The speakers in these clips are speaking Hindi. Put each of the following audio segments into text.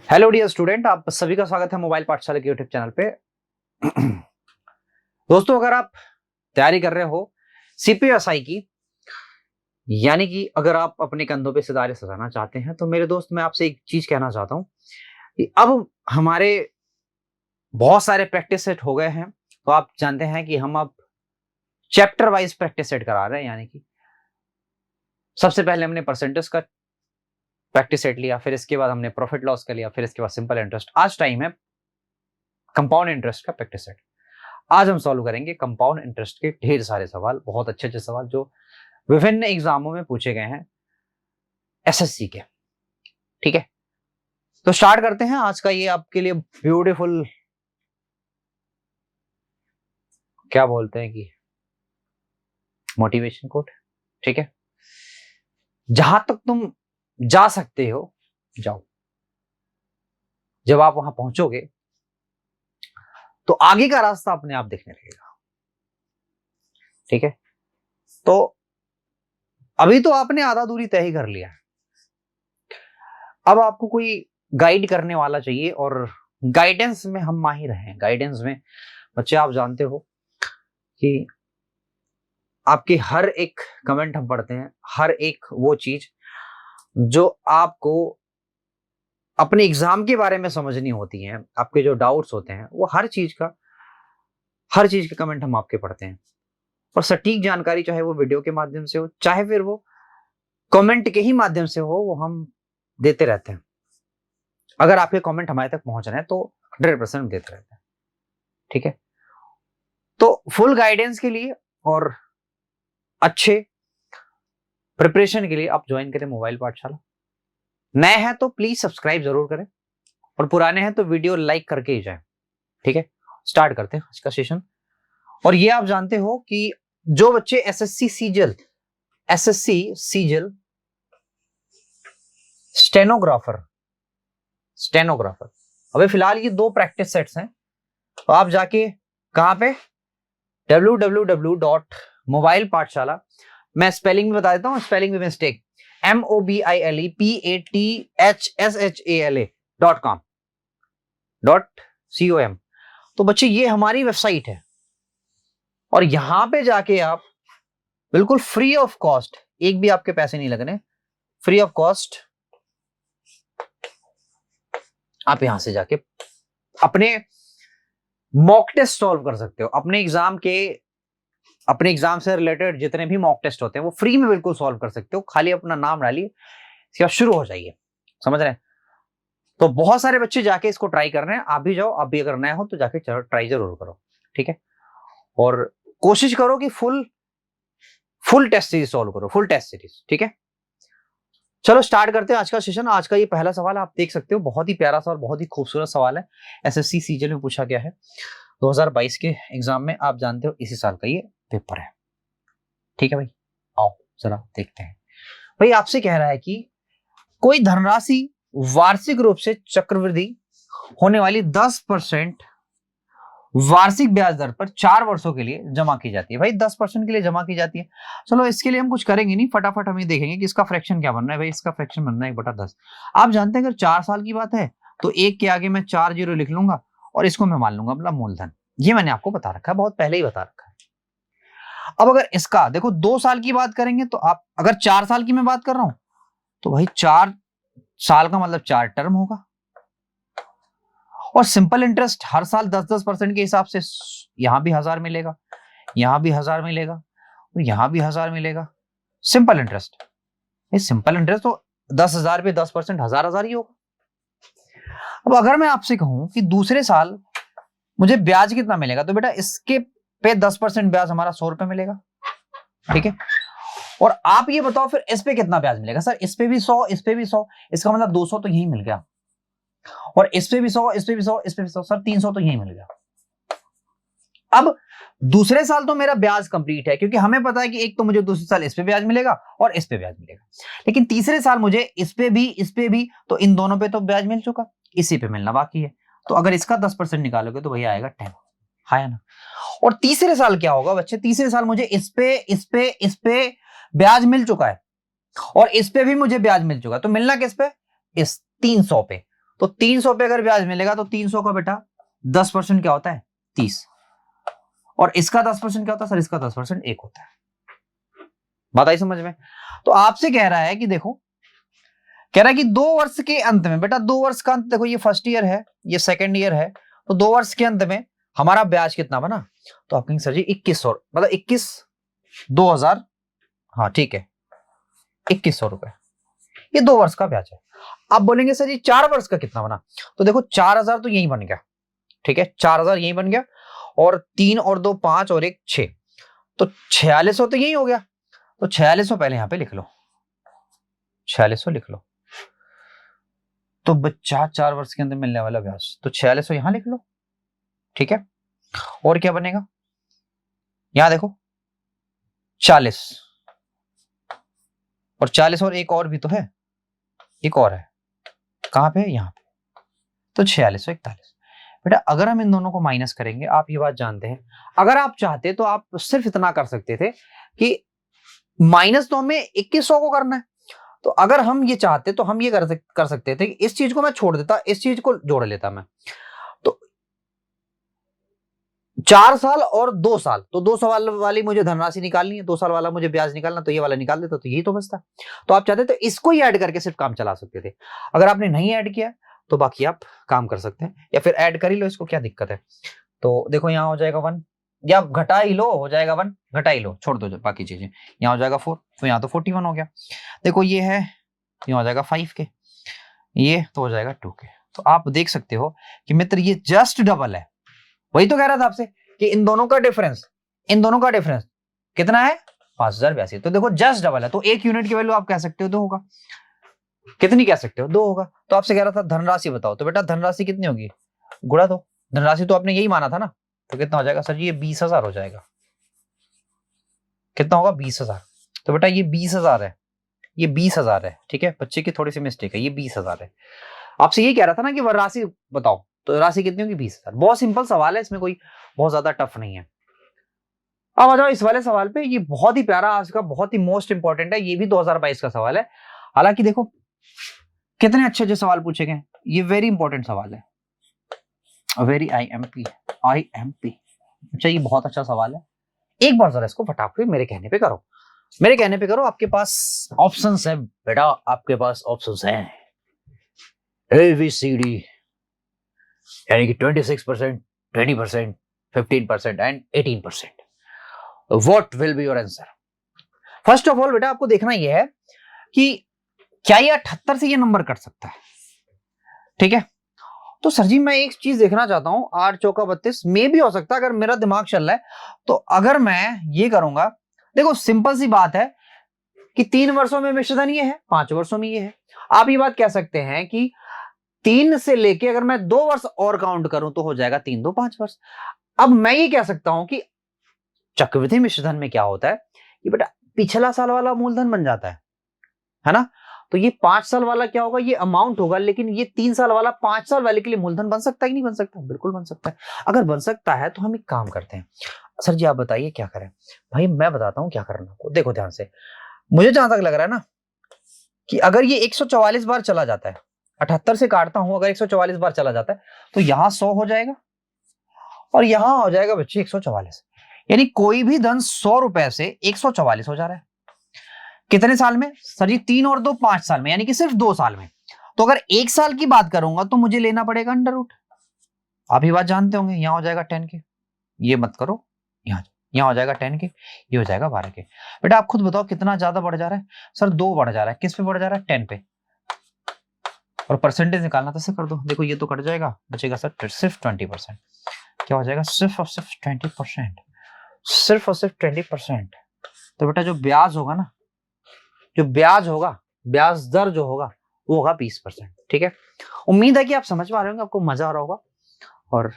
हेलो डियर स्टूडेंट, आप सभी का स्वागत है मोबाइल पाठशाला के यूट्यूब चैनल पे। दोस्तों, अगर आप तैयारी कर रहे हो सीपीएसआई की, यानी कि अगर आप अपने कंधों पे सितारे सजाना चाहते हैं, तो मेरे दोस्त मैं आपसे एक चीज कहना चाहता हूं कि अब हमारे बहुत सारे प्रैक्टिस सेट हो गए हैं। तो आप जानते हैं कि हम अब चैप्टर वाइज प्रैक्टिस सेट करा रहे हैं, यानी कि सबसे पहले हमने परसेंटेज का प्रैक्टिस सेट लिया, फिर इसके बाद हमने प्रॉफिट लॉस का लिया, फिर इसके बाद सिंपल इंटरेस्ट। आज टाइम है कंपाउंड इंटरेस्ट का प्रैक्टिस सेट। आज हम सॉल्व करेंगे कंपाउंड इंटरेस्ट के ढेर सारे सवाल, बहुत अच्छे अच्छे सवाल जो विभिन्न एग्जामों में पूछे गए हैं एसएससी के। ठीक है, तो स्टार्ट करते हैं आज का ये आपके लिए ब्यूटीफुल, क्या बोलते हैं कि मोटिवेशन कोट। ठीक है, जहां तक तुम जा सकते हो जाओ। जब आप वहां पहुंचोगे तो आगे का रास्ता अपने आप दिखने लगेगा। ठीक है, तो अभी तो आपने आधा दूरी तय ही कर लिया है। अब आपको कोई गाइड करने वाला चाहिए, और गाइडेंस में हम माहिर हैं। गाइडेंस में बच्चे, आप जानते हो कि आपके हर एक कमेंट हम पढ़ते हैं, हर एक वो चीज जो आपको अपने एग्जाम के बारे में समझनी होती है, आपके जो डाउट्स होते हैं, वो हर चीज के कमेंट हम आपके पढ़ते हैं। और सटीक जानकारी चाहे वो वीडियो के माध्यम से हो, चाहे फिर वो कमेंट के ही माध्यम से हो, वो हम देते रहते हैं। अगर आपके कमेंट हमारे तक पहुंच रहे हैं तो 100% देते रहते हैं। ठीक है, तो फुल गाइडेंस के लिए और अच्छे प्रिपरेशन के लिए आप ज्वाइन करें मोबाइल पाठशाला। नए हैं तो प्लीज सब्सक्राइब जरूर करें, और पुराने हैं तो वीडियो लाइक करके ही जाएं। ठीक है, स्टार्ट करते हैं आज का सेशन। और ये आप जानते हो कि जो बच्चे एसएससी सीजल स्टेनोग्राफर अभी फिलहाल ये 2 प्रैक्टिस सेट्स हैं। तो आप जाके कहां पे www.mobile पाठशाला, मैं स्पेलिंग भी बता देता हूं, स्पेलिंग भी मिस्टेक, mobilepatshshala.com. तो बच्चे, ये हमारी वेबसाइट है, और यहां पे जाके आप बिल्कुल फ्री ऑफ कॉस्ट, एक भी आपके पैसे नहीं लगने, फ्री ऑफ कॉस्ट आप यहां से जाके अपने मॉक टेस्ट सॉल्व कर सकते हो। अपने एग्जाम से रिलेटेड जितने भी मॉक टेस्ट होते हैं वो फ्री में बिल्कुल सॉल्व कर सकते हो। खाली अपना नाम डालिए, इसके बाद शुरू हो जाइए। समझ रहे हैं? तो बहुत सारे बच्चे जाके इसको ट्राई कर रहे हैं। आप भी जाओ, आप भी अगर नए हो तो जाके ट्राई जरूर करो। ठीक है, और कोशिश करो कि फुल टेस्ट सीरीज सॉल्व करो, फुल टेस्ट सीरीज। ठीक है, चलो स्टार्ट करते हैं आज का सेशन। आज का ये पहला सवाल आप देख सकते हो, बहुत ही प्यारा सा और बहुत ही खूबसूरत सवाल है। एसएससी सीजल में पूछा गया है 2022 के एग्जाम में। आप जानते हो इसी साल का ये पेपर है। ठीक है भाई, आओ जरा देखते हैं। भाई आपसे कह रहा है कि कोई धनराशि वार्षिक रूप से चक्रवृद्धि होने वाली 10% वार्षिक ब्याज दर पर 4 वर्षों के लिए जमा की जाती है। भाई 10% के लिए जमा की जाती है। चलो इसके लिए हम कुछ करेंगे नहीं, फटाफट हम ये देखेंगे कि इसका फ्रैक्शन क्या बनना है। भाई इसका फ्रैक्शन बनना है 1/10। आप जानते हैं अगर 4 साल की बात है तो 1 के आगे मैं 4 जीरो लिख लूंगा, और इसको मैं मान लूंगा मतलब मूलधन। ये मैंने आपको बता रखा है, बहुत पहले ही बता रखा है। अब अगर इसका देखो 2 साल की बात करेंगे, तो आप अगर 4 साल की मैं बात कर रहा हूं तो भाई 4 साल का मतलब 4 टर्म होगा। और सिंपल इंटरेस्ट हर साल 10-10% के हिसाब से यहां भी 1000 मिलेगा, यहां भी 1000 मिलेगा, और यहां भी 1000 मिलेगा। सिंपल इंटरेस्ट, सिंपल इंटरेस्ट तो 10,000 पे 10% 1000 ही होगा। अब अगर मैं आपसे कहूं कि दूसरे साल मुझे ब्याज कितना मिलेगा, तो बेटा इसके पे 10% ब्याज हमारा 100 रुपए मिलेगा। ठीक है, और आप ये बताओ फिर इस पे कितना ब्याज मिलेगा। सर इस पे भी 100, इस पे भी 100, इसका मतलब 200 तो यही मिल गया, और इस पे भी 100, इस पे भी 100, इस पे भी 100, सर 300 तो यही मिल गया। अब दूसरे साल तो मेरा ब्याज कंप्लीट है, क्योंकि हमें पता है कि एक तो मुझे दूसरे साल इस पे ब्याज मिलेगा और इस पे ब्याज मिलेगा, लेकिन तीसरे साल मुझे इस पे भी, तो इन दोनों पे तो ब्याज मिल चुका, इसी पे मिलना बाकी है। तो अगर इसका 10% निकालोगे तो भैया आएगा 10। है ना? और तीसरे साल क्या होगा बच्चे, तीसरे साल मुझे इस पे ब्याज मिल चुका है, और इस पे भी मुझे ब्याज मिल चुका है, तो मिलना किस पे, इस 300 पे। तो 300 पे अगर ब्याज मिलेगा तो 300 का बेटा 10% क्या होता है? 30। और इसका 10% क्या होता है सर? इसका 10% 1 होता है। बात आई समझ में? तो आपसे कह रहा है कि देखो, कह रहा है कि 2 वर्ष के अंत में, बेटा 2 वर्ष का अंत, देखो ये फर्स्ट ईयर है, ये सेकंड ईयर है, तो 2 वर्ष के अंत में हमारा ब्याज कितना बना? तो आप कहेंगे सर जी 2100, मतलब 21 2000, हाँ ठीक है 2100 रुपए, ये 2 वर्ष का ब्याज है। आप बोलेंगे सर जी 4 वर्ष का कितना बना? तो देखो 4000 तो यही बन गया, ठीक है 4000 यही बन गया, और 3 और 2 5 और 1 6, तो 4600 तो यही हो गया। तो 4600 पहले यहां पे लिख लो, 4600 लिख लो। तो बच्चा 4 वर्ष के अंदर मिलने वाला ब्याज, तो 4600 यहां लिख लो, ठीक है। और क्या बनेगा? यहां देखो 40 और 40 और एक और भी तो है, एक और है, कहां पे है? यहां पे। तो 4641। बेटा अगर हम इन दोनों को माइनस करेंगे, आप ये बात जानते हैं, अगर आप चाहते तो आप सिर्फ इतना कर सकते थे कि माइनस तो हमें 2100 को करना है, तो अगर हम ये चाहते तो हम ये कर सकते थे कि इस चीज को मैं छोड़ देता, इस चीज को जोड़ लेता मैं। तो 4 साल और 2 साल, तो 2 साल वाली मुझे धनराशि निकालनी है, 2 साल वाला मुझे ब्याज निकालना, तो ये वाला निकाल देता, तो यही तो बचता। तो आप चाहते तो इसको ही ऐड करके सिर्फ काम चला सकते थे। अगर आपने नहीं ऐड किया तो बाकी आप काम कर सकते हैं, या फिर ऐड कर ही लो इसको, क्या दिक्कत है। तो देखो यहाँ हो जाएगा 1, या घटा ही लो, हो जाएगा 1, घटा ही लो, छोड़ दो बाकी चीजें। यहाँ हो जाएगा 4, तो यहाँ तो 41 हो गया। देखो ये है, यहाँ हो जाएगा 5 के, ये तो हो जाएगा 2 के। तो आप देख सकते हो कि मित्र ये जस्ट डबल है। वही तो कह रहा था आपसे कि इन दोनों का डिफरेंस कितना है? 5082। तो देखो जस्ट डबल है, तो 1 यूनिट की वैल्यू आप कह सकते हो 2 होगा। कितनी कह सकते हो? 2 होगा। तो आपसे कह रहा था धनराशि बताओ, तो बेटा धनराशि कितनी होगी? गुणा दो। धनराशि तो आपने यही माना था ना, तो कितना हो जाएगा सर जी? ये 20,000 हो जाएगा। कितना होगा? 20,000। तो बेटा ये 20,000 है, ये 20,000 है, ठीक है। बच्चे की थोड़ी सी मिस्टेक है, ये 20,000 है। आपसे यही कह रहा था ना कि वह राशि बताओ, तो राशि कितनी होगी? 20,000। बहुत सिंपल सवाल है, इसमें कोई बहुत ज्यादा टफ नहीं है। अब आ जाओ इस वाले सवाल पे, ये बहुत ही प्यारा आज का, बहुत ही मोस्ट इंपॉर्टेंट है, ये भी 2022 का सवाल है। हालांकि देखो कितने अच्छे अच्छे सवाल पूछे गए, ये वेरी इंपॉर्टेंट सवाल है, वेरी IMP। अच्छा ये बहुत अच्छा सवाल है, एक बार जरा इसको फटाफट मेरे कहने पे करो, मेरे कहने पे करो। आपके पास ऑप्शंस है बेटा, आपके पास ऑप्शंस हैं ABCD, यानी कि 26%, 20%, 15% and 18%। What will be your answer? First of all बेटा आपको देखना यह है कि क्या ये 78 से ये नंबर कट सकता है, ठीक है। तो सर जी मैं एक चीज देखना चाहता हूं, 8 चौका 32 में भी हो सकता है, अगर मेरा दिमाग चल रहा है तो। अगर मैं ये करूंगा, देखो सिंपल सी बात है कि 3 वर्षों में मिश्रधन ये है, 5 वर्षों में ये है। आप ये बात कह सकते हैं कि 3 से लेके अगर मैं 2 वर्ष और काउंट करूं तो हो जाएगा 3 2 5 वर्ष। अब मैं ये कह सकता हूं कि चक्रवृद्धि मिश्रधन में क्या होता है कि बेटा पिछला साल वाला मूलधन बन जाता है ना। तो ये 5 साल वाला क्या होगा? ये अमाउंट होगा, लेकिन ये 3 साल वाला 5 साल वाले के लिए मूलधन बन सकता है कि नहीं बन सकता? बिल्कुल बन सकता है। अगर बन सकता है तो हम एक काम करते हैं, सर जी आप बताइए क्या करें? भाई मैं बताता हूं क्या करना आपको, देखो ध्यान से। मुझे जहां तक लग रहा है ना कि अगर ये 144 बार चला जाता है, 78 से काटता हूं, अगर 144 बार चला जाता है तो यहां 100 हो जाएगा और यहां हो जाएगा बच्चे 144, यानी कोई भी धन 100 रुपए से 144 हो जा रहा है। कितने साल में सर जी? 3 और 2 5 साल में, यानी कि सिर्फ 2 साल में। तो अगर 1 साल की बात करूंगा तो मुझे लेना पड़ेगा अंडर रूट। आप ये बात जानते होंगे। यहां हो जाएगा 10 के, ये मत करो, यहां हो जाएगा 10 के, ये हो जाएगा 12 के। बेटा आप खुद बताओ कितना ज्यादा बढ़ जा रहा है? सर 2 बढ़ जा रहा है। किस पे बढ़ जा रहा है? 10 पे। और परसेंटेज निकालना तो ऐसे कर दो, देखो ये तो कट जाएगा, बचेगा सर सिर्फ 20%। क्या हो जाएगा? सिर्फ और सिर्फ 20%, सिर्फ और सिर्फ 20%। तो बेटा जो ब्याज होगा ना, जो ब्याज होगा, ब्याज दर जो होगा वो होगा 20%, ठीक है। उम्मीद है कि आप समझ पा रहे होंगे, आपको मजा आ रहा होगा और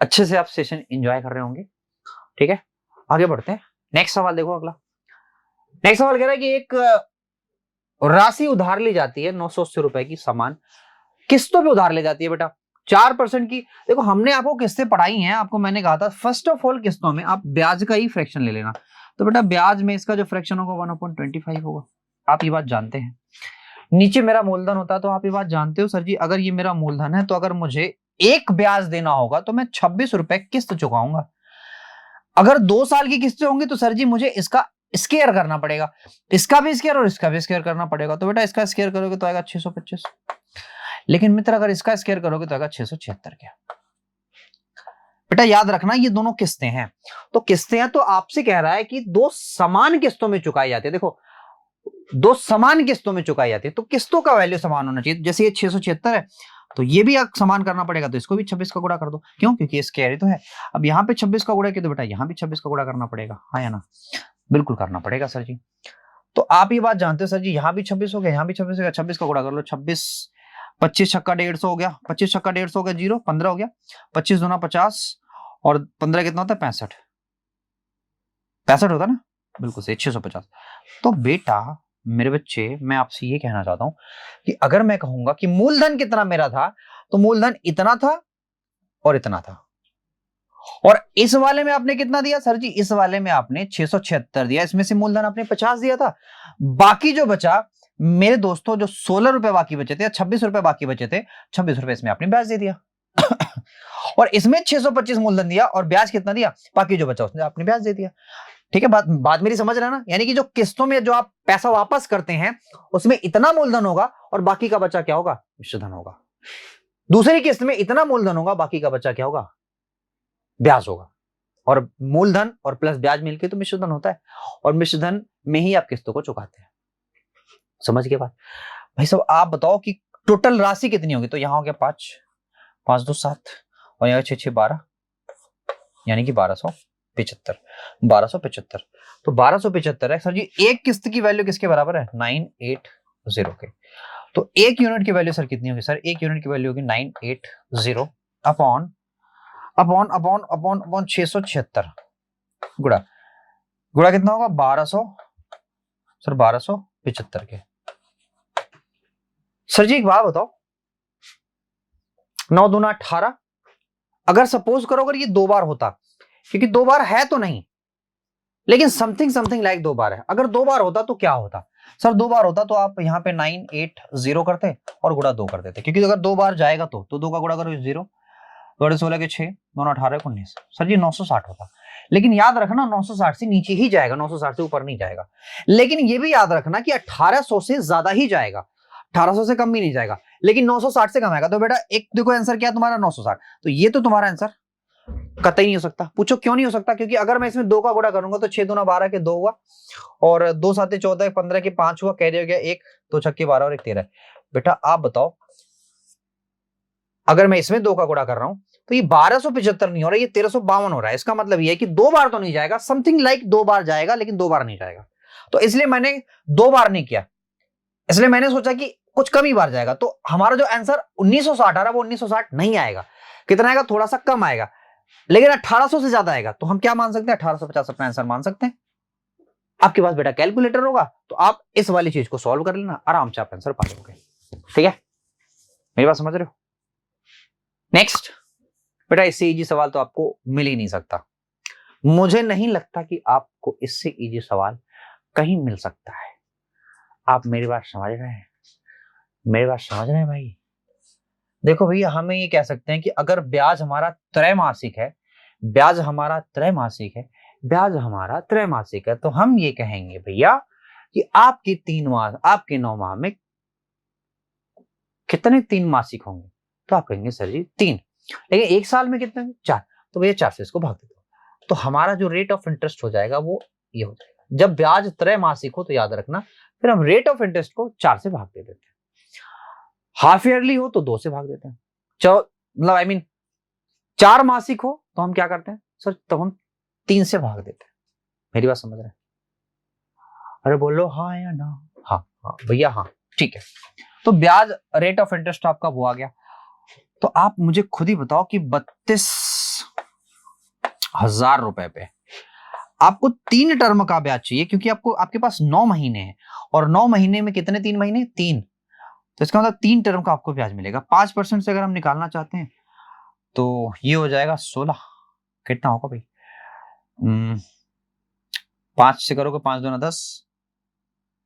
अच्छे से आप सेशन एंजॉय कर रहे होंगे, ठीक है। आगे बढ़ते हैं, नेक्स्ट सवाल देखो अगला। नेक्स्ट सवाल कह रहा है कि एक राशि उधार ली जाती है 980 रुपए की, समान किस्तों पे उधार ले जाती है बेटा 4% की। देखो हमने आपको किस्तें पढ़ाई हैं, आपको मैंने कहा था फर्स्ट ऑफ ऑल किस्तों में आप ब्याज का ही फ्रैक्शन ले लेना। तो बेटा ब्याज में इसका जो फ्रैक्शन होगा 1/25 होगा, आप ये बात जानते हैं, नीचे मेरा मूलधन होता, तो आप ये बात जानते हो सर जी, अगर ये मेरा मूलधन है तो अगर मुझे एक ब्याज देना होगा तो मैं 26 रुपए किस्त चुकाऊंगा। अगर 2 साल की किस्तें होंगी तो सर जी मुझे इसका स्केयर करना पड़ेगा, इसका भी स्केयर और इसका भी स्केयर करना पड़ेगा। तो बेटा इसका स्केयर करोगे तो आएगा 625, लेकिन मित्र अगर इसका स्केयर करोगे तो आएगा 676 के। बेटा याद रखना ये दोनों किस्तें हैं, तो किस्तें हैं तो आपसे कह रहा है कि दो समान किस्तों में चुकाई जाती है। देखो दो समान किस्तों में चुकाई जाती है तो किस्तों का वैल्यू समान होना चाहिए। जैसे ये 676 है तो ये भी समान करना पड़ेगा, तो इसको भी 26 का गुणा कर दो। क्यों? क्योंकि इसके कैरी तो है। अब यहाँ पे 26 का गुणा किया तो बेटा यहाँ भी 26 का गुणा करना पड़ेगा, हाँ या ना? बिल्कुल करना पड़ेगा सर जी। तो आप ये बात जानते हो सर जी, यहाँ भी 26 हो गया, यहाँ भी 26 हो गया, 26 का गुणा कर लो। 26 25 छक्का 150 हो गया, 25 छक्का 150 हो गया, 0 15 हो गया, 25 दूना 50 और 15 कितना होता है? 65 होता है ना, बिल्कुल सही 650। तो बेटा मेरे बच्चे मैं आपसे ये कहना चाहता हूं कि अगर मैं कहूंगा कि मूलधन कितना मेरा था, तो मूलधन इतना था और इतना था। और इस वाले में आपने कितना दिया सर जी? इस वाले में आपने 676 दिया, इसमें से मूलधन आपने 50 दिया था। बाकी जो बचा मेरे दोस्तों, जो 16 रुपए बाकी बचे थे या 26 रुपए बाकी बचे थे, 26 रुपए इसमें आपने ब्याज दे दिया। और इसमें 625 मूलधन दिया और ब्याज कितना दिया? बाकी जो बचा उसने आपने ब्याज दे दिया। ठीक है, बात मेरी समझ रहे हैं ना? यानी कि जो किस्तों में जो आप पैसा वापस करते हैं उसमें इतना मूलधन होगा और बाकी का बचा क्या होगा? मिश्र धन होगा। दूसरी किस्त में इतना मूलधन होगा, बाकी का बचा क्या होगा? ब्याज होगा। और मूलधन और प्लस ब्याज मिलके तो मिश्र धन होता है, और मिश्र धन में ही आप किस्तों को चुकाते हैं। समझ गए बात? भाई साहब आप बताओ कि टोटल राशि कितनी होगी? तो यहां हो गया 5 5 2 7 और यहाँ 6 6 12, यानी कि 1275 1275। तो 1275 है सर जी। एक किस्त की वैल्यू किसके बराबर है? 980 के। तो एक यूनिट की वैल्यू सर कितनी होगी? सर एक यूनिट की वैल्यू होगी 980 upon upon upon upon upon 676 गुड़ा गुड़ा कितना होगा? 1200 सर 1275 के। सर जी एक बात बताओ, 9 दूना 18। अगर सपोज करो अगर ये 2 बार होता, क्योंकि 2 बार है तो नहीं, लेकिन समथिंग समथिंग लाइक 2 बार है। अगर 2 बार होता तो क्या होता? सर 2 बार होता तो आप यहाँ पे 980 करते और गुड़ा 2 कर देते, क्योंकि अगर 2 बार जाएगा तो 2 का गुड़ा करो 0, 2 16 के 6, 9 18 19, सर जी 960 होता। लेकिन याद रखना 960 से नीचे ही जाएगा, 960 से ऊपर नहीं जाएगा। लेकिन ये भी याद रखना कि 1800 से ज्यादा ही जाएगा, 1800 से कम भी नहीं जाएगा, लेकिन 960 से कम आएगा। तो बेटा एक देखो आंसर क्या है तुम्हारा? 960। तो ये तो तुम्हारा आंसर कतई नहीं हो सकता। पूछो क्यों नहीं हो सकता? क्योंकि अगर मैं इसमें 2 का गुणा करूंगा तो 6 दूना 12 के 2 हुआ, और 2 7 14 15 के 5 हुआ, कैरी हो गया 1, 2 छक्के 12 और 1 13। बेटा आप बताओ, अगर मैं इसमें 2 का गुणा कर रहा हूं तो ये 1275 नहीं हो रहा, ये 1352 हो रहा है। इसका मतलब ये है कि 2 बार तो नहीं जाएगा, समथिंग लाइक 2 बार जाएगा, लेकिन 2 बार नहीं जाएगा। तो इसलिए मैंने 2 बार नहीं किया, इसलिए मैंने सोचा कि कुछ कम ही बार जाएगा। तो हमारा जो आंसर 1960 आ रहा है वो 1960 नहीं आएगा। कितना आएगा? थोड़ा सा कम आएगा, लेकिन 1800 से ज्यादा आएगा। तो हम क्या मान सकते हैं? 1850 अपना आंसर मान सकते हैं। आपके पास बेटा कैलकुलेटर होगा तो आप इस वाली चीज को सॉल्व कर लेना, आराम से आप आंसर पा लोगे। ठीक है, मेरी बात समझ रहे हो? नेक्स्ट बेटा, इससे इजी सवाल तो आपको मिल ही नहीं सकता। मुझे नहीं लगता कि आपको इससे इजी सवाल कहीं मिल सकता है। आप मेरी बात समझ रहे हैं? मेरी बात समझ रहे हैं भाई? देखो भैया, हमें ये कह सकते हैं कि अगर ब्याज हमारा त्रैमासिक है, ब्याज हमारा त्रैमासिक है, ब्याज हमारा त्रैमासिक है, तो हम ये कहेंगे भैया कि आपके 3 माह, आपके 9 माह में कितने 3 मासिक होंगे? तो आप कहेंगे सर जी 3, लेकिन 1 साल में कितने? 4। तो भैया 4 से इसको भाग देते हो, तो हमारा जो रेट ऑफ इंटरेस्ट हो जाएगा वो ये हो जाएगा। जब ब्याज त्रैमासिक हो तो याद रखना, फिर हम रेट ऑफ इंटरेस्ट को 4 से भाग दे देते हैं। हाफ ईयरली हो तो 2 से भाग देते हैं। मतलब आई मीन 4 मासिक हो तो हम क्या करते हैं सर? तो हम 3 से भाग देते हैं। मेरी बात समझ रहे हैं? अरे बोलो हाँ या ना? हाँ हाँ भैया हाँ, ठीक है। तो ब्याज रेट ऑफ इंटरेस्ट आपका वो आ गया। तो आप मुझे खुद ही बताओ कि 32,000 रुपए पे आपको 3 टर्म का ब्याज चाहिए, क्योंकि आपको आपके पास 9 महीने हैं, और 9 महीने में कितने 3 महीने? 3। तो इसका मतलब 3 टर्म का आपको ब्याज मिलेगा। 5% से अगर हम निकालना चाहते हैं तो ये हो जाएगा 16। कितना होगा भाई? 5 से करोगे 5 दूना 10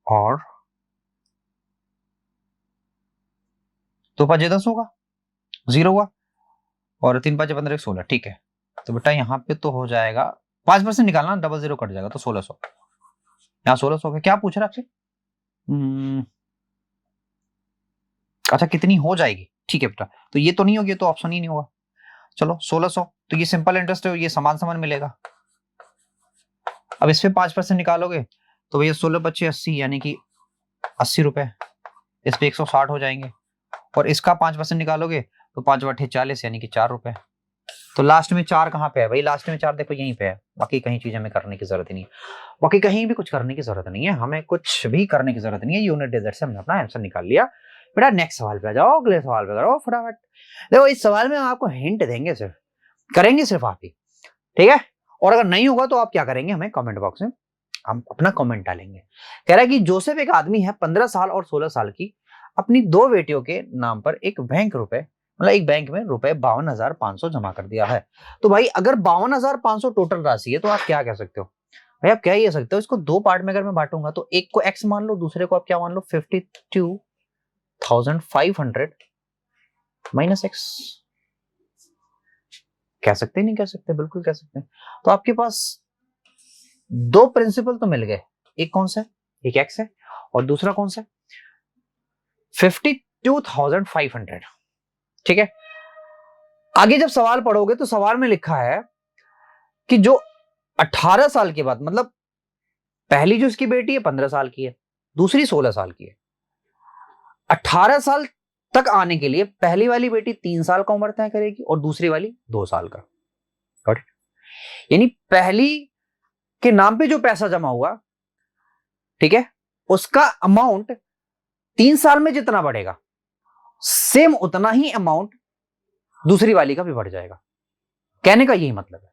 और तो 5 10 होगा, 0 हुआ, और 3 5 15 16, ठीक है। तो बेटा यहाँ पे तो हो जाएगा 5% निकालना, 00 कट जाएगा तो 1600, यहाँ 1600 क्या पूछ रहा आपसे? अच्छा कितनी हो जाएगी, ठीक है बेटा, तो ये तो नहीं होगी, तो ऑप्शन ही नहीं होगा। चलो 1600, तो ये सिंपल इंटरेस्ट है, ये समान समान मिलेगा। अब इस पे 5% निकालोगे तो भैया 16 25 80 यानी कि 80 रुपए, इस पे 160 हो जाएंगे, और इसका 5% निकालोगे तो 5 बटे 40 यानी कि 4 रुपए। तो लास्ट में 4 कहाँ पे है भाई? लास्ट में 4 देखो यहीं पे है, बाकी कहीं चीज हमें करने की जरूरत ही नहीं है, बाकी कहीं भी कुछ करने की जरूरत नहीं है, हमें कुछ भी करने की जरूरत नहीं है। यूनिट डिजिट से हमने अपना आंसर निकाल लिया। बेटा नेक्स्ट सवाल पे आ जाओ, अगले सवाल पे करो फटाफट। देखो इस सवाल में हम आपको हिंट देंगे, सिर्फ करेंगे सिर्फ आप ही, ठीक है। और अगर नहीं होगा तो आप क्या करेंगे, हमें कमेंट बॉक्स में हम अपना कमेंट डालेंगे। कह रहा है कि जोसेफ एक आदमी है 15 साल और 16 साल की, अपनी 2 बेटियों के नाम पर एक बैंक में रुपए 52,500 जमा कर दिया है। तो भाई अगर 52,500 टोटल राशि है तो आप क्या कह सकते हो भाई? आप क्या ये सकते हो, इसको 2 पार्ट में अगर मैं बांटूंगा तो एक को x मान लो, दूसरे को आप क्या मान लो, 52,500 माइनस x। कह सकते नहीं कह सकते? बिल्कुल कह सकते हैं। तो आपके पास 2 प्रिंसिपल तो मिल गए, एक कौन सा है, एक x है, और दूसरा कौन सा है, 52,500, ठीक है। आगे जब सवाल पढ़ोगे तो सवाल में लिखा है कि जो 18 साल के बाद, मतलब पहली जो इसकी बेटी है 15 साल की है, दूसरी 16 साल की है, 18 साल तक आने के लिए पहली वाली बेटी 3 साल का उम्र तय करेगी और दूसरी वाली 2 साल का। यानी पहली के नाम पे जो पैसा जमा हुआ, ठीक है, उसका अमाउंट 3 साल में जितना बढ़ेगा, सेम उतना ही अमाउंट दूसरी वाली का भी बढ़ जाएगा। कहने का यही मतलब है,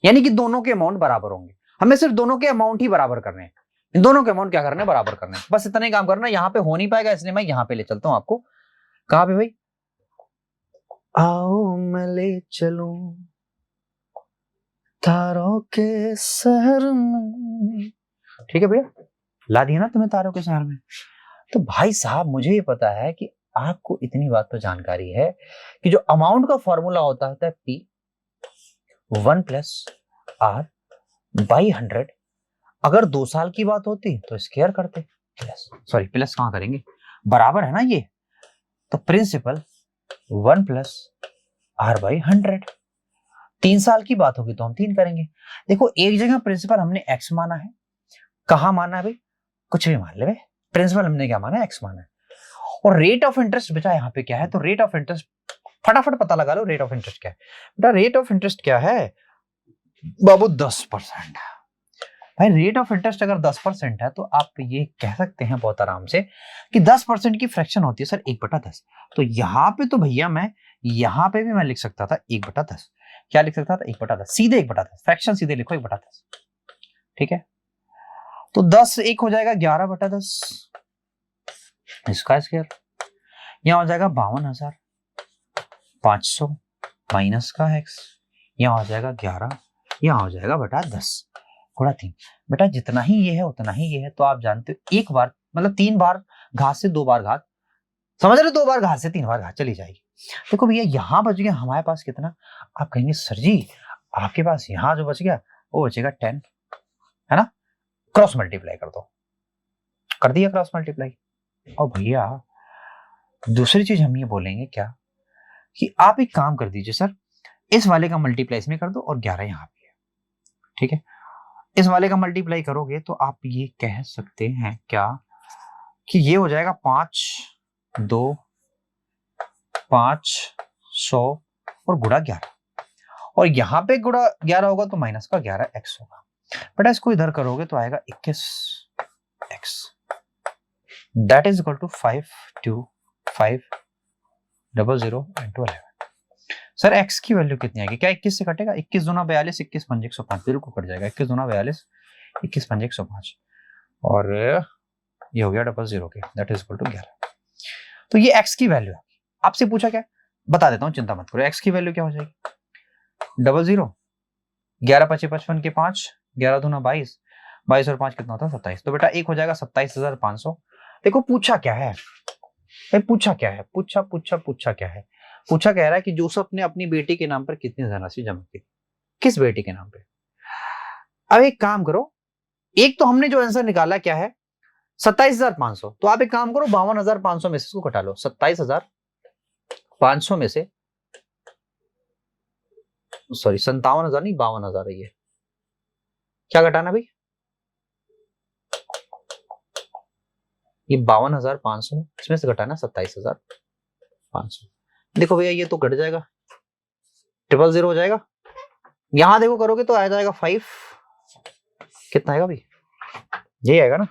यानी कि दोनों के अमाउंट बराबर होंगे। हमें सिर्फ दोनों के अमाउंट ही बराबर करने हैं, इन दोनों के अमाउंट क्या करने हैं, बराबर करने हैं, बस इतना ही काम करना है। यहां पे हो नहीं पाएगा, इसलिए मैं यहां पे ले चलता हूं आपको। कहां पे भाई? आओ मैं ले चलूं तारों के शहर में, ठीक है भैया, ला दिया ना तुम्हें तारों के शहर में। तो भाई साहब मुझे ये पता है कि आपको इतनी बात तो जानकारी है कि जो अमाउंट का फॉर्मूला होता है P 1 प्लस R बाई 100, अगर 2 साल की बात होती तो स्क्वायर करते, प्लस कहां करेंगे, बराबर है ना ये, तो प्रिंसिपल 1 प्लस R बाई 100। 3 साल की बात होगी तो हम 3 करेंगे। देखो एक जगह प्रिंसिपल हमने x माना है, कहां माना है भाई, कुछ भी मान ले भाई, प्रिंसिपल हमने क्या माना है, x माना है। और रेट ऑफ इंटरेस्ट बेटा यहाँ पे क्या है, तो रेट ऑफ इंटरेस्ट फटाफट पता लगा लो, रेट ऑफ इंटरेस्ट क्या है बेटा, रेट ऑफ इंटरेस्ट क्या है बाबू, 10%। भाई रेट ऑफ इंटरेस्ट अगर 10% है तो आप ये कह सकते हैं बहुत आराम से कि 10% की फ्रैक्शन होती है सर 1/10। तो यहाँ पे तो भैया मैं यहाँ पे भी मैं लिख सकता था 1/10, क्या लिख सकता था, 1/10, सीधे 1/10, फ्रैक्शन सीधे लिखो 1/10, ठीक है। तो 10 1 हो जाएगा 11/10, इसका स्क्वायर, यहां हो जाएगा 52,500 माइनस का x, यहां हो जाएगा 11, यहां हो जाएगा बटा 10 गुणा 3। बेटा जितना ही ये है उतना ही ये है, तो आप जानते हो एक बार मतलब 3 बार घात से 2 बार घात, समझ रहे हो, 2 बार घात से 3 बार घात चली जाएगी। देखो भैया यहां बच गया हमारे पास कितना, आप कहेंगे सर जी आपके पास यहां जो बच गया वो बचेगा 10, है ना, क्रॉस मल्टीप्लाई कर दो, कर दिया क्रॉस मल्टीप्लाई। और भैया दूसरी चीज हम ये बोलेंगे क्या कि आप एक काम कर दीजिए सर, इस वाले का मल्टीप्लाई इसमें कर दो और 11 यहां पे है, ठीक है। इस वाले का मल्टीप्लाई करोगे तो आप ये कह सकते हैं क्या कि ये हो जाएगा 5 2 500 और गुणा 11, और यहां पे गुणा 11 होगा तो माइनस का 11x होगा। बेटा इसको इधर करोगे तो आएगा 21x, that is equal to 52500 into 11। Sir x की वैल्यू कितनी आएगी, क्या 21 से कटेगा, 21 दूना 42, 21 पंजे 105, बिल्कुल कट जाएगा, 21 दूना 42, 21 पंजे 105, और ये हो गया 00 के, दैट इज इक्वल टू 11। तो ये x की वैल्यू है, आपसे पूछा क्या, बता देता हूं चिंता मत करो, x की वैल्यू क्या हो जाएगी, 00, 11 पचे 55 के 5, 11 दूना 22, 22 और 5 कितना होता है 27, तो बेटा एक हो जाएगा 27,500। देखो पूछा क्या है, भाई पूछा क्या है, पूछा क्या है, पूछा कह रहा है कि जोसेफ ने अपनी बेटी के नाम पर कितनी धनराशि जमा की, किस बेटी के नाम पे। अब एक काम करो, एक तो हमने जो आंसर निकाला क्या है 27,500, तो आप एक काम करो 52,500 में से इसको घटा लो, 27,500 में से, सॉरी 57,000 नहीं 52,000 है ये, क्या घटाना भाई, ये 52,500 है, इसमें से घटाना 27,500। देखो भैया ये तो घट जाएगा, 000 हो जाएगा, यहां देखो करोगे तो आ जाएगा 5, कितना आएगा भाई, यही आएगा ना,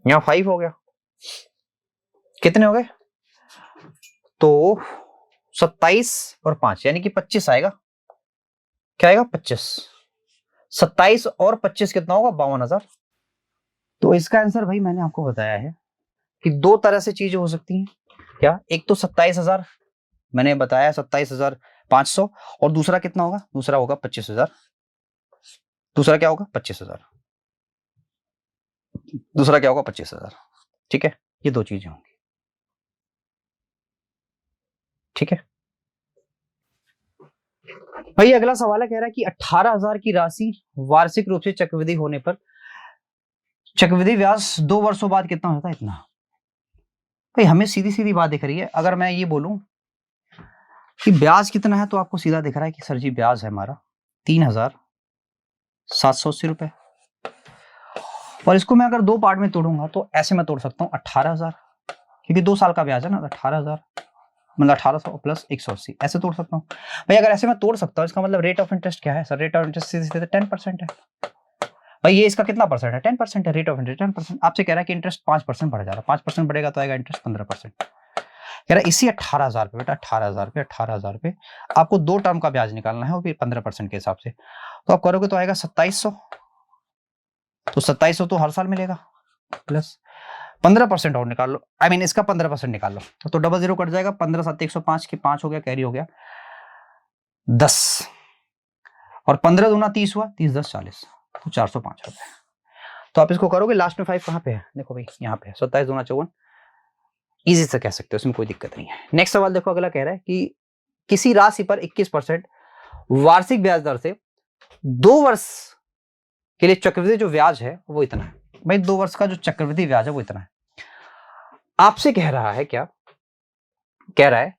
यहां 5 हो गया, कितने हो गए, तो 27 और 5 यानी कि 25 आएगा, क्या आएगा 25, 27 और 25 कितना होगा 52,000। तो इसका आंसर भाई मैंने आपको बताया है कि दो तरह से चीजें हो सकती हैं, क्या, एक तो 27,000 मैंने बताया 27,500, और दूसरा कितना होगा, दूसरा होगा 25,000, दूसरा क्या होगा 25,000, दूसरा क्या होगा 25,000, ठीक है, ये दो चीजें होंगी, ठीक है भाई। अगला सवाल है, कह रहा है कि 18,000 की राशि वार्षिक रूप से चक्रवृद्धि होने पर चक्रवृद्धि ब्याज 2 वर्षों बाद कितना होता है, इतना। भाई हमें सीधी सीधी बात दिख रही है, अगर मैं ये बोलूं कि ब्याज कितना है तो आपको सीधा दिख रहा है कि सर जी ब्याज है हमारा 3,780 रुपए, और इसको मैं अगर दो पार्ट में तोड़ूंगा तो ऐसे मैं तोड़ सकता हूँ 18,000, क्योंकि 2 साल का ब्याज है ना, 18,000 मतलब 1800 प्लस 180, ऐसे तोड़ सकता हूँ भाई। अगर ऐसे मैं तोड़ सकता हूँ इसका मतलब रेट ऑफ इंटरेस्ट क्या है सर, रेट ऑफ इंटरेस्ट सीधे सीधे 10% है भाई, ये इसका कितना परसेंट है 10% है, रेट ऑफ इंटरेस्ट 10%, आपसे कह रहा है कि इंटरेस्ट 5% बढ़ जा रहा है, 5% बढ़ेगा तो आएगा इंटरेस्ट 15%, कह रहा है इसी 18,000 पे बेटा, 18,000 पे आपको 2 टर्म का ब्याज निकालना है, वो भी 15% के हिसाब से, तो आप करोगे तो आएगा 2700, तो 2700 तो हर साल मिलेगा, प्लस 15% और निकाल लो, आई मीन इसका 15% निकाल लो, तो 00 कट जाएगा, 15 7 105 की 5 हो गया, कैरी हो गया 10, और 15 दूना 30 हुआ, 30 10 40, तो 405 रुपए। तो आप इसको करोगे, लास्ट में 5 कहां पे है, देखो भाई यहाँ पे 27 दूना 54, इजी से कह सकते हो, इसमें कोई दिक्कत नहीं है। नेक्स्ट सवाल देखो, अगला कह रहा है कि किसी राशि पर 21% वार्षिक ब्याज दर से 2 वर्ष के लिए चक्रवृद्धि जो ब्याज है वो इतना है, भाई 2 वर्ष का जो चक्रवृद्धि ब्याज है वो इतना है, आपसे कह रहा है क्या, कह रहा है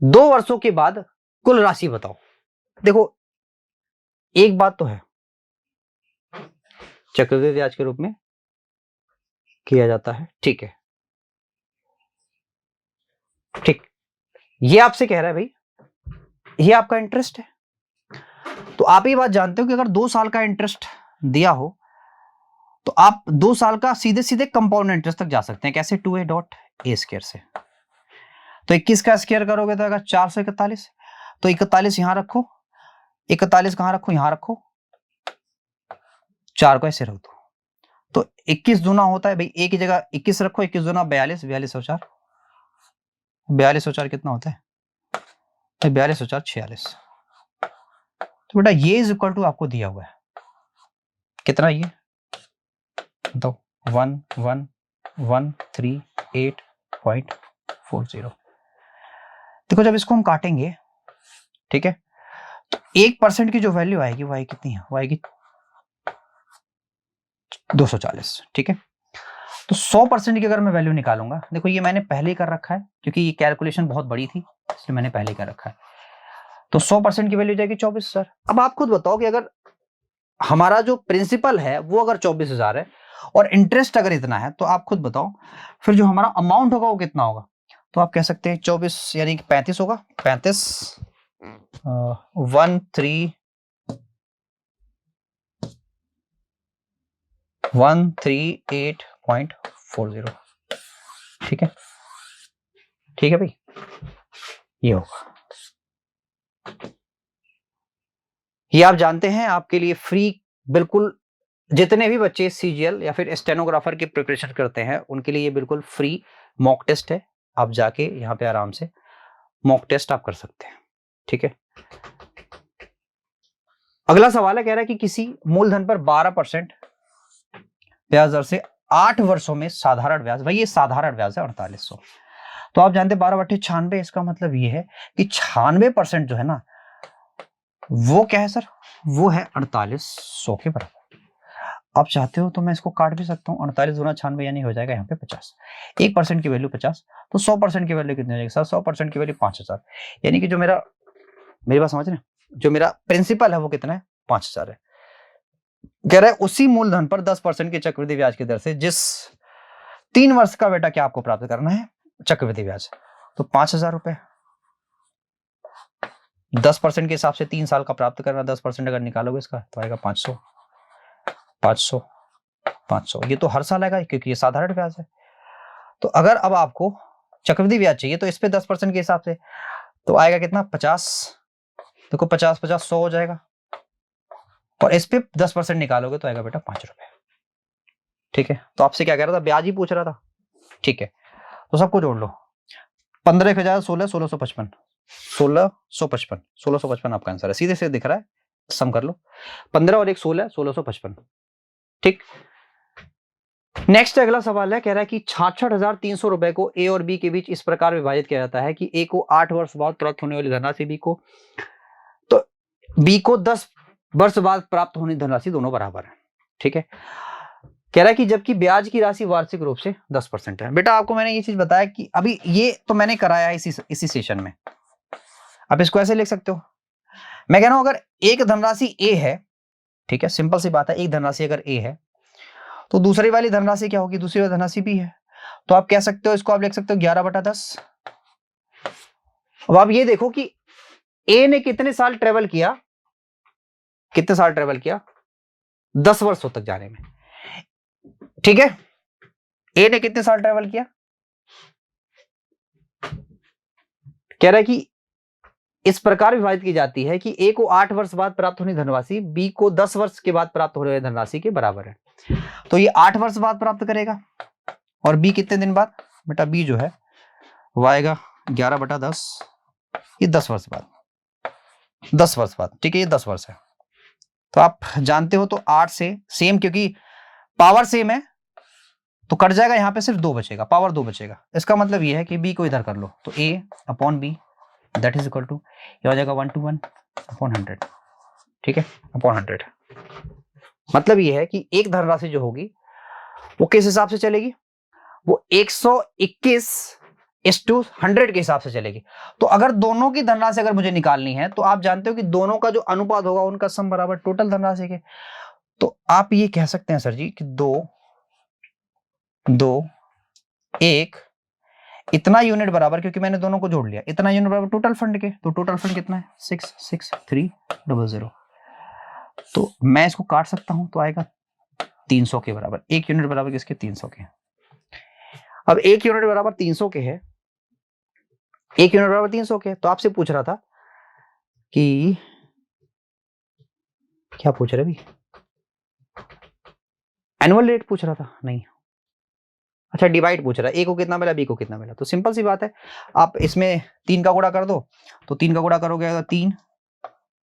2 वर्षों के बाद कुल राशि बताओ। देखो एक बात तो है, चक्रवृद्धि ब्याज के रूप में किया जाता है, ठीक है, ठीक, ये आपसे कह रहा है भाई ये आपका इंटरेस्ट है, तो आप ये बात जानते हो कि अगर 2 साल का इंटरेस्ट दिया हो तो आप 2 साल का सीधे सीधे कंपाउंड इंटरेस्ट तक जा सकते हैं, कैसे 2a.a स्क्वायर से, तो 21 का स्क्वायर करोगे तो 441, तो 41 यहां रखो, 41 कहां रखो, यहां रखो, 4 को ऐसे रख दो, तो 21 दूना होता है भाई, एक ही जगह 21 रखो, 21 दूना 42, 42 और 4, 42 और 4 कितना होता है, 42 और 4 46, तो बेटा ये इज इक्वल टू आपको दिया हुआ है कितना, ये तो 1138.40, देखो जब इसको हम काटेंगे, ठीक है, तो 1% की जो वैल्यू आएगी वो आएगी कितनी है, वो आएगी 240, ठीक है, तो 100% की अगर मैं वैल्यू निकालूंगा, देखो ये मैंने पहले ही कर रखा है क्योंकि ये कैलकुलेशन बहुत बड़ी थी इसलिए मैंने पहले ही कर रखा है, तो 100% की वैल्यू जाएगी 24,000। अब आप खुद बताओ कि अगर हमारा जो प्रिंसिपल है वो अगर 24,000 है और इंटरेस्ट अगर इतना है, तो आप खुद बताओ फिर जो हमारा अमाउंट होगा वो कितना होगा, तो आप कह सकते हैं 24 यानी कि 35 होगा, 35 138.40, ठीक है, ठीक है भाई, ये होगा, ये आप जानते हैं आपके लिए फ्री, बिल्कुल जितने भी बच्चे सीजीएल या फिर स्टेनोग्राफर की प्रिपरेशन करते हैं उनके लिए ये बिल्कुल फ्री मॉक टेस्ट है, आप जाके यहाँ पे आराम से मॉक टेस्ट आप कर सकते हैं, ठीक है। अगला सवाल है, कह रहा है कि किसी मूलधन पर 12% ब्याज दर से 8 वर्षों में साधारण ब्याज, भाई ये साधारण ब्याज है 4800। तो आप जानते 12 बट्टे 96, इसका मतलब ये है कि 96% जो है ना वो क्या है सर, वो है 4800 के बराबर। आप चाहते हो तो मैं इसको काट भी सकता हूँ, 48 गुना 96 यानी हो जाएगा यहाँ पे 50। 1% की वैल्यू 50, तो 100% की वैल्यू कितनी हो जाएगी सर, 100% की वैल्यू 5000। यानी कि जो मेरी बात समझ रहे हैं, जो मेरा प्रिंसिपल है वो कितना है, 5000 है। कह रहा है उसी मूलधन पर 10% की चक्रवृद्धि ब्याज की दर से जिस 3 वर्ष का बेटा क्या आपको प्राप्त करना है, चक्रवृद्धि ब्याज, तो 5000 रुपए। 10% के हिसाब से 3 साल का प्राप्त करना, 10% अगर निकालोगे इसका तो आएगा 500 500 500। ये तो हर साल आएगा क्योंकि ये साधारण ब्याज है। तो अगर अब आपको चक्रवृद्धि ब्याज चाहिए तो इस पे 10% के हिसाब से तो आएगा कितना, 50। देखो 50 50 100 हो जाएगा, और इस पे 10% निकालोगे तो आएगा बेटा 5 रुपए। ठीक है, तो आपसे क्या कह रहा था, ब्याज ही पूछ रहा था। ठीक है, तो सबको जोड़ लो, 15 1000 16 1655 1655 1655 आपका आंसर है, सीधे से दिख रहा है, सम कर लो, 15 और 1 16 1655। ठीक, नेक्स्ट अगला सवाल है, कह रहा है कि 66,300 रुपए को ए और बी के बीच इस प्रकार विभाजित किया जाता है कि ए को 8 वर्ष बाद प्राप्त होने वाली धनराशि बी को, तो बी को 10 वर्ष बाद प्राप्त होने धनराशि दोनों बराबर है। ठीक है, कह रहा है कि जबकि ब्याज की राशि वार्षिक रूप से 10% है। बेटा आपको मैंने ये चीज बताया कि अभी ये तो मैंने कराया है इसी सेशन में, आप इसको ऐसे लिख सकते हो। मैं कह रहा हूं अगर एक धनराशि ए है, ठीक है, सिंपल सी बात है, एक धनराशि अगर ए है तो दूसरी वाली धनराशि क्या होगी, दूसरी वाली धनराशि बी है, तो आप कह सकते हो, इसको आप लिख सकते हो 11/10। अब आप ये देखो कि ए ने कितने साल ट्रेवल किया, कितने साल ट्रेवल किया, 10 वर्षों तक जाने में। ठीक है, ए ने कितने साल ट्रेवल किया, कह रहा है कि इस प्रकार विभाजित की जाती है कि ए को 8 वर्ष बाद प्राप्त होने धनराशि बी को 10 वर्ष के बाद प्राप्त होने वाली धनराशि के बराबर है। तो ये 8 वर्ष बाद प्राप्त करेगा, और बी कितने दिन बाद, बेटा बी जो है वो आएगा 11/10, ये 10 वर्ष बाद, 10 वर्ष बाद। ठीक है, ये 10 वर्ष है, तो आप जानते हो तो 8 से सेम, क्योंकि पावर सेम है तो कट जाएगा, यहां पे सिर्फ 2 बचेगा, पावर 2 बचेगा। इसका मतलब ये है कि बी को इधर कर लो, तो a upon b that is equal to, ये हो जाएगा 1 to 1 अपॉन 100। ठीक है, अपॉन 100। मतलब ये है कि एक धनराशि जो होगी वो किस हिसाब से चलेगी, वो 121:100 के हिसाब से चलेगी। तो अगर दोनों की धनराशि अगर मुझे निकालनी है तो आप जानते हो कि दोनों का जो अनुपात होगा उनका सम बराबर टोटल धनराशि के। तो आप ये कह सकते हैं सर जी कि 2 2 1 इतना यूनिट बराबर, क्योंकि मैंने दोनों को जोड़ लिया, इतना यूनिट बराबर टोटल फंड के। तो टोटल फंड कितना है, 66300। तो मैं इसको काट सकता हूं, तो आएगा 300 के बराबर। एक यूनिट बराबर किसके, 300 के। अब एक यूनिट बराबर 300 के है, एक यूनिट बराबर 300 के, तो आपसे पूछ रहा था कि क्या पूछ रहे, एनुअल रेट पूछ रहा था, नहीं, अच्छा डिवाइड पूछ रहा है, ए को कितना मिला, बी को कितना मिला। तो सिंपल सी बात है, आप इसमें 3 का गुणा कर दो, तो 3 का गुणा करोगे 3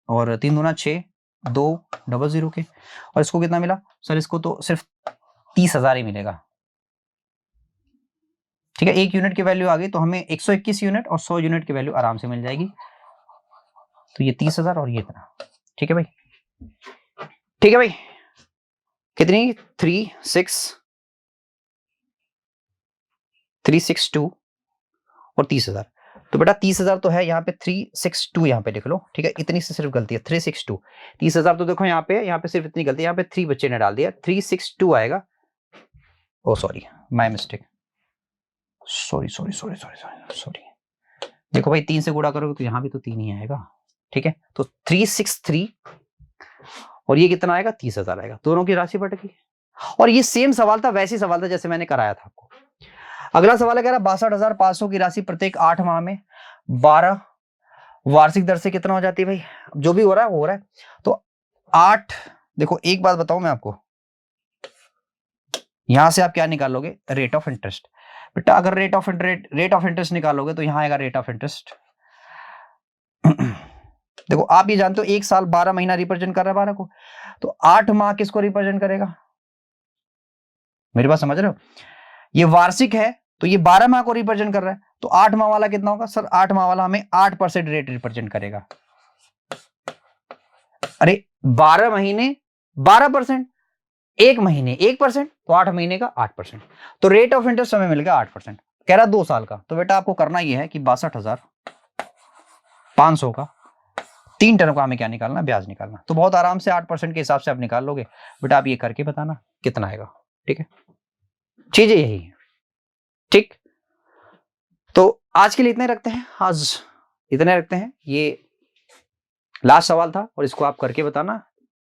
और 3 दूना 6 200 के, और इसको कितना मिला सर, इसको तो सिर्फ 30,000 ही मिलेगा। ठीक है, एक यूनिट की वैल्यू आ गई तो हमें 121 यूनिट और 100 यूनिट की वैल्यू आराम से मिल जाएगी। तो ये 30,000 और ये इतना। ठीक है भाई, ठीक है भाई, कितनी 362 और 30,000। तो बेटा 30,000 तो है यहाँ पे, 362 यहाँ पे लिख लो। ठीक है, इतनी से सिर्फ गलती है, 362। 30,000 तो देखो यहाँ पे सिर्फ इतनी गलती है, यहाँ पे 3 बच्चे ने डाल दिया, 362 आएगा। Oh sorry, my mistake, sorry sorry sorry sorry sorry sorry. देखो भाई 3 से गुणा करोगे तो यहाँ भी तो 3 ही आएगा। ठीक है, तो 363 और ये कितना आएगा, 30,000 आएगा, दोनों की राशि बट गई। और ये सेम सवाल था, वैसे सवाल था जैसे मैंने कराया था आपको। अगला सवाल है, कह रहा 62,500 की राशि प्रत्येक 8 माह में 12 वार्षिक दर से कितना हो जाती है भाई, जो भी हो रहा है वो हो रहा है। तो 8, देखो एक बात बताऊं मैं आपको, यहां से आप क्या निकालोगे, रेट ऑफ इंटरेस्ट। बेटा अगर रेट ऑफ इंटरेस्ट निकालोगे तो यहां आएगा रेट ऑफ इंटरेस्ट। देखो आप ये जानते हो 1 साल 12 महीना रिप्रेजेंट कर रहा है 12 को, तो 8 माह किसको रिप्रेजेंट करेगा, मेरी बात समझ रहे हो? ये वार्षिक है तो ये 12 माह को रिप्रेजेंट कर रहा है, तो 8 माह वाला कितना होगा सर? 8 माह वाला हमें 8% रेट रिप्रेजेंट करेगा। अरे 12 महीने 12%, एक महीने 1%, तो 8 महीने का 8%, तो रेट ऑफ इंटरेस्ट हमें मिल गया 8%। कह रहा 2 साल का, तो बेटा आपको करना यह है कि 62,500 का 3 टर्म का हमें क्या निकालना? ब्याज निकालना। तो बहुत आराम से 8% के हिसाब से आप निकाल लोगे। बेटा आप ये करके बताना कितना आएगा, ठीक है? चीजें यही है, ठीक। तो आज के लिए इतने रखते हैं, आज इतने रखते हैं। ये लास्ट सवाल था और इसको आप करके बताना।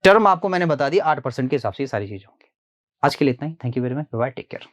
टर्म आपको मैंने बता दी 8% के हिसाब से ये सारी चीजें होंगी। आज के लिए इतना ही। Thank you very much, bye, take care.